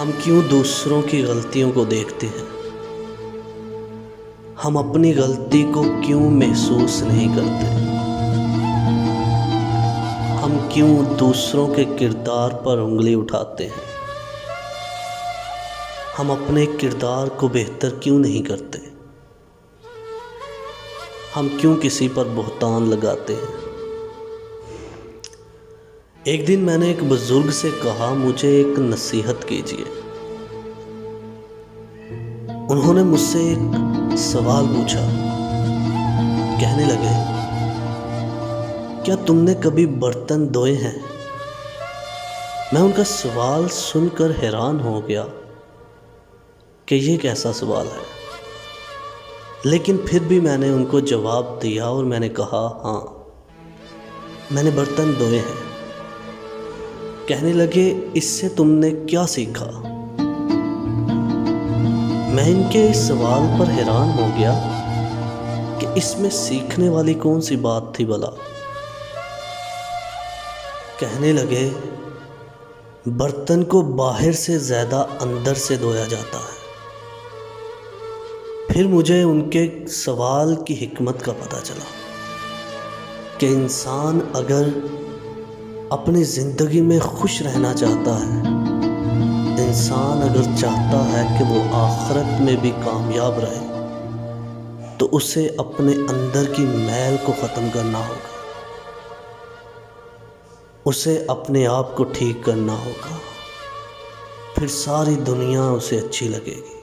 ہم کیوں دوسروں کی غلطیوں کو دیکھتے ہیں؟ ہم اپنی غلطی کو کیوں محسوس نہیں کرتے؟ ہم کیوں دوسروں کے کردار پر انگلی اٹھاتے ہیں؟ ہم اپنے کردار کو بہتر کیوں نہیں کرتے؟ ہم کیوں کسی پر بہتان لگاتے ہیں؟ ایک دن میں نے ایک بزرگ سے کہا، مجھے ایک نصیحت کیجیے۔ انہوں نے مجھ سے ایک سوال پوچھا، کہنے لگے، کیا تم نے کبھی برتن دھوئے ہیں؟ میں ان کا سوال سن کر حیران ہو گیا کہ یہ کیسا سوال ہے، لیکن پھر بھی میں نے ان کو جواب دیا اور میں نے کہا، ہاں میں نے برتن دھوئے ہیں۔ کہنے لگے، اس سے تم نے کیا سیکھا؟ میں ان کے اس سوال پر حیران ہو گیا کہ اس میں سیکھنے والی کون سی بات تھی بھلا؟ کہنے لگے، برتن کو باہر سے زیادہ اندر سے دھویا جاتا ہے۔ پھر مجھے ان کے سوال کی حکمت کا پتہ چلا کہ انسان اگر اپنی زندگی میں خوش رہنا چاہتا ہے، انسان اگر چاہتا ہے کہ وہ آخرت میں بھی کامیاب رہے، تو اسے اپنے اندر کی میل کو ختم کرنا ہوگا، اسے اپنے آپ کو ٹھیک کرنا ہوگا، پھر ساری دنیا اسے اچھی لگے گی۔